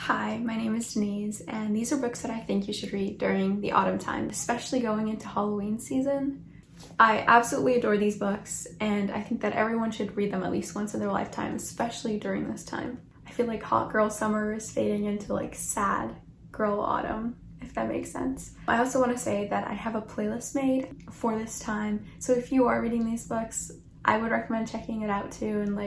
Hi, my name is Denise, and these are books that I think you should read during the autumn time, especially going into Halloween season. I absolutely adore these books, and I think that everyone should read them at least once in their lifetime, especially during this time. I feel like hot girl summer is fading into like sad girl autumn, if that makes sense. I also want to say that I have a playlist made for this time, so if you are reading these books, I would recommend checking it out too, and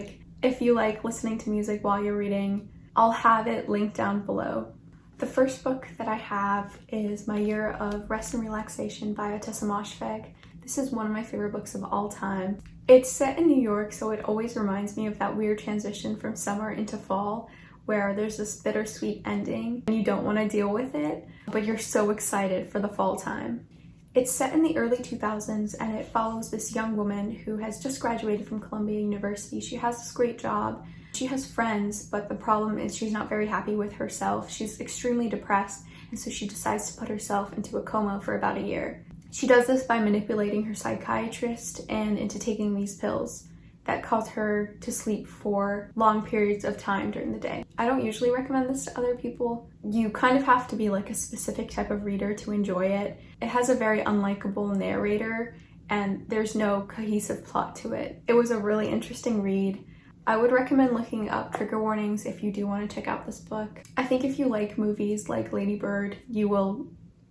if you like listening to music while you're reading, I'll have it linked down below. The first book that I have is My Year of Rest and Relaxation by Ottessa moshfegh. This is one of my favorite books of all time. It's set in New York, so it always reminds me of that weird transition from summer into fall, where there's this bittersweet ending and you don't want to deal with it, but you're so excited for the fall time. It's set in the early 2000s and it follows this young woman who has just graduated from Columbia University. She has this great job. She has friends, but the problem is she's not very happy with herself. She's extremely depressed, and so she decides to put herself into a coma for about a year. She does this by manipulating her psychiatrist and into taking these pills that cause her to sleep for long periods of time during the day. I don't usually recommend this to other people. You kind of have to be like a specific type of reader to enjoy it. It has a very unlikable narrator, and there's no cohesive plot to it. It was a really interesting read. I would recommend looking up trigger warnings if you do want to check out this book. I think if you like movies like Lady Bird, you will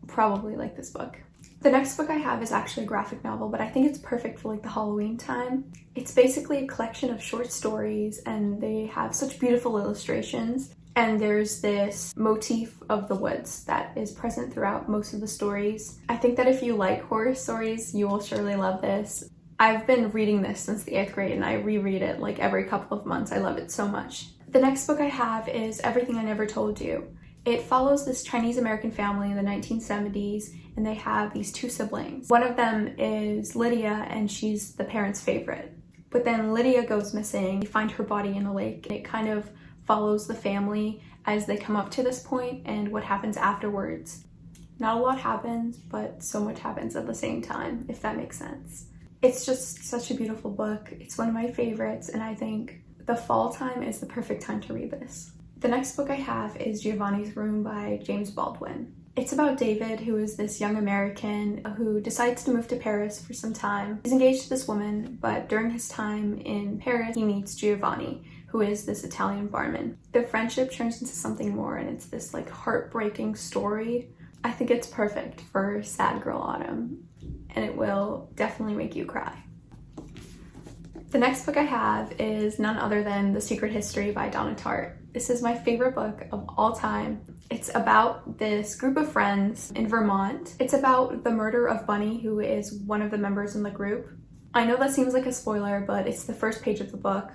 probably like this book. The next book I have is actually a graphic novel, but I think it's perfect for like the Halloween time. It's basically a collection of short stories and they have such beautiful illustrations. And there's this motif of the woods that is present throughout most of the stories. I think that if you like horror stories, you will surely love this. I've been reading this since the 8th grade and I reread it like every couple of months. I love it so much. The next book I have is Everything I Never Told You. It follows this Chinese American family in the 1970s and they have these two siblings. One of them is Lydia and she's the parents' favorite. But then Lydia goes missing. You find her body in a lake. It kind of follows the family as they come up to this point and what happens afterwards. Not a lot happens, but so much happens at the same time, if that makes sense. It's just such a beautiful book. It's one of my favorites, and I think the fall time is the perfect time to read this. The next book I have is Giovanni's Room by James Baldwin. It's about David, who is this young American who decides to move to Paris for some time. He's engaged to this woman, but during his time in Paris, he meets Giovanni, who is this Italian barman. Their friendship turns into something more, and it's this like heartbreaking story. I think it's perfect for sad girl autumn, and it will definitely make you cry. The next book I have is none other than The Secret History by Donna Tartt. This is my favorite book of all time. It's about this group of friends in Vermont. It's about the murder of Bunny, who is one of the members in the group. I know that seems like a spoiler, but it's the first page of the book.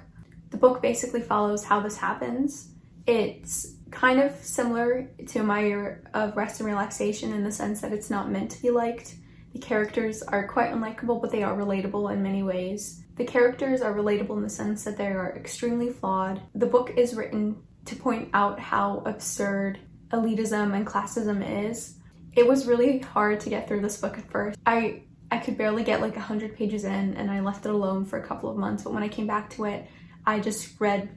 The book basically follows how this happens. It's kind of similar to My Year of Rest and Relaxation in the sense that it's not meant to be liked. The characters are quite unlikable, but they are relatable in many ways. The characters are relatable in the sense that they are extremely flawed. The book is written to point out how absurd elitism and classism is. It was really hard to get through this book at first. I could barely get like 100 pages in and I left it alone for a couple of months, but when I came back to it, I just ran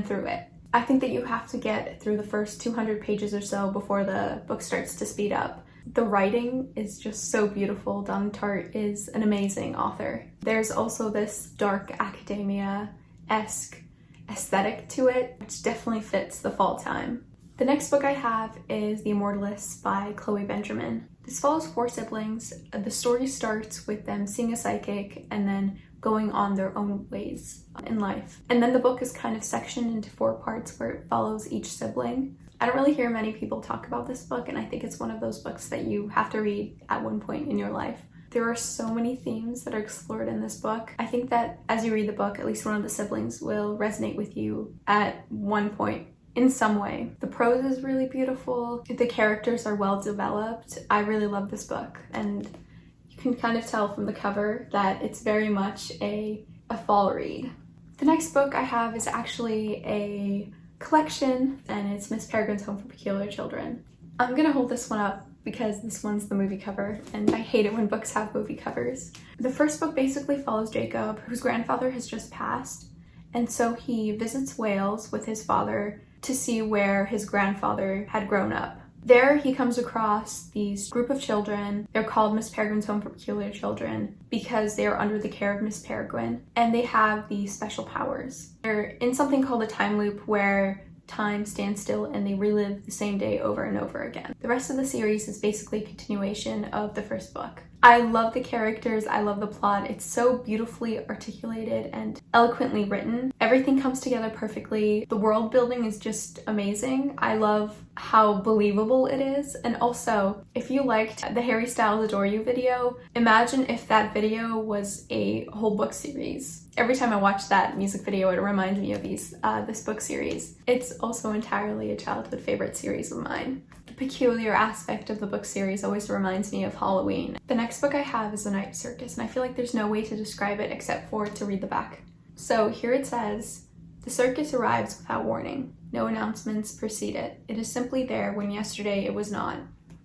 through it. I think that you have to get through the first 200 pages or so before the book starts to speed up. The writing is just so beautiful. Donna Tartt is an amazing author. There's also this dark academia-esque aesthetic to it, which definitely fits the fall time. The next book I have is The Immortalists by Chloe Benjamin. This follows 4 siblings. The story starts with them seeing a psychic and then going on their own ways in life. And then the book is kind of sectioned into 4 parts where it follows each sibling. I don't really hear many people talk about this book, and I think it's one of those books that you have to read at one point in your life. There are so many themes that are explored in this book. I think that as you read the book, at least one of the siblings will resonate with you at one point in some way. The prose is really beautiful. The characters are well developed. I really love this book, and you can kind of tell from the cover that it's very much a fall read. The next book I have is actually a collection, and it's Miss Peregrine's Home for Peculiar Children. I'm gonna hold this one up because this one's the movie cover, and I hate it when books have movie covers. The first book basically follows Jacob, whose grandfather has just passed, and so he visits Wales with his father to see where his grandfather had grown up. There he comes across these group of children. They're called Miss Peregrine's Home for Peculiar Children because they are under the care of Miss Peregrine, and they have these special powers. They're in something called a time loop where time stands still and they relive the same day over and over again. The rest of the series is basically a continuation of the first book. I love the characters, I love the plot. It's so beautifully articulated and eloquently written. Everything comes together perfectly. The world building is just amazing. I love how believable it is. And also, if you liked the Harry Styles Adore You video, imagine if that video was a whole book series. Every time I watch that music video, it reminds me of this book series. It's also entirely a childhood favorite series of mine. The peculiar aspect of the book series always reminds me of Halloween. The next book I have is The Night Circus, and I feel like there's no way to describe it except for to read the back. So here it says, "The circus arrives without warning. No announcements precede it. It is simply there when yesterday it was not.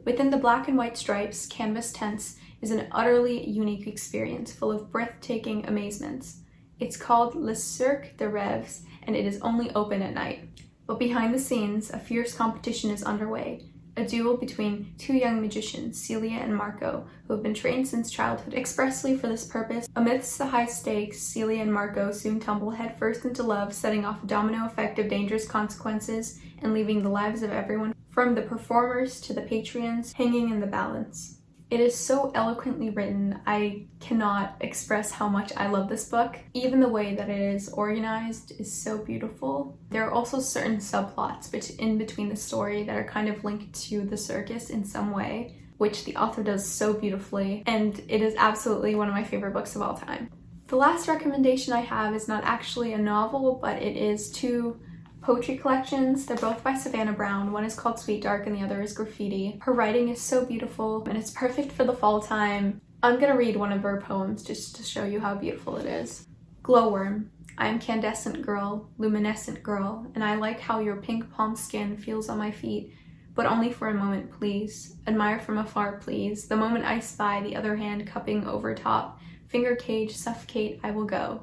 Within the black and white stripes, canvas tents is an utterly unique experience full of breathtaking amazements. It's called Le Cirque de Rêves, and it is only open at night. But behind the scenes, a fierce competition is underway. A duel between two young magicians, Celia and Marco, who have been trained since childhood expressly for this purpose. Amidst the high stakes, Celia and Marco soon tumble headfirst into love, setting off a domino effect of dangerous consequences and leaving the lives of everyone, from the performers to the patrons, hanging in the balance." It is so eloquently written. I cannot express how much I love this book. Even the way that it is organized is so beautiful. There are also certain subplots in between the story that are kind of linked to the circus in some way, which the author does so beautifully, and it is absolutely one of my favorite books of all time. The last recommendation I have is not actually a novel, but it is two poetry collections. They're both by Savannah Brown. One is called Sweetdark and the other is Graffiti. Her writing is so beautiful and it's perfect for the fall time. I'm gonna read one of her poems just to show you how beautiful it is. "Glowworm, I am candescent girl, luminescent girl, and I like how your pink palm skin feels on my feet, but only for a moment, please. Admire from afar, please. The moment I spy the other hand cupping over top, finger cage, suffocate, I will go.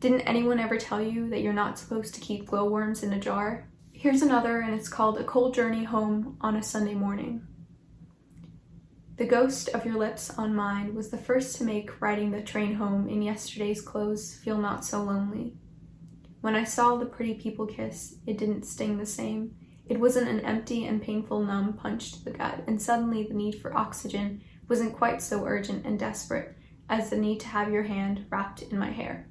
Didn't anyone ever tell you that you're not supposed to keep glowworms in a jar?" Here's another, and it's called A Cold Journey Home on a Sunday Morning. "The ghost of your lips on mine was the first to make riding the train home in yesterday's clothes feel not so lonely. When I saw the pretty people kiss, it didn't sting the same. It wasn't an empty and painful numb punch to the gut, and suddenly the need for oxygen wasn't quite so urgent and desperate as the need to have your hand wrapped in my hair."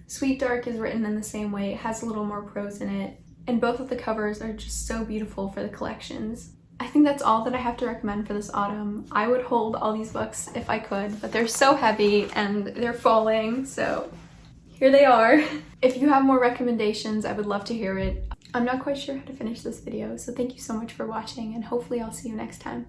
Sweetdark is written in the same way. It has a little more prose in it, and both of the covers are just so beautiful for the collections. I think that's all that I have to recommend for this autumn. I would hold all these books if I could, but they're so heavy and they're falling, so here they are. If you have more recommendations, I would love to hear it. I'm not quite sure how to finish this video, so thank you so much for watching, and hopefully I'll see you next time.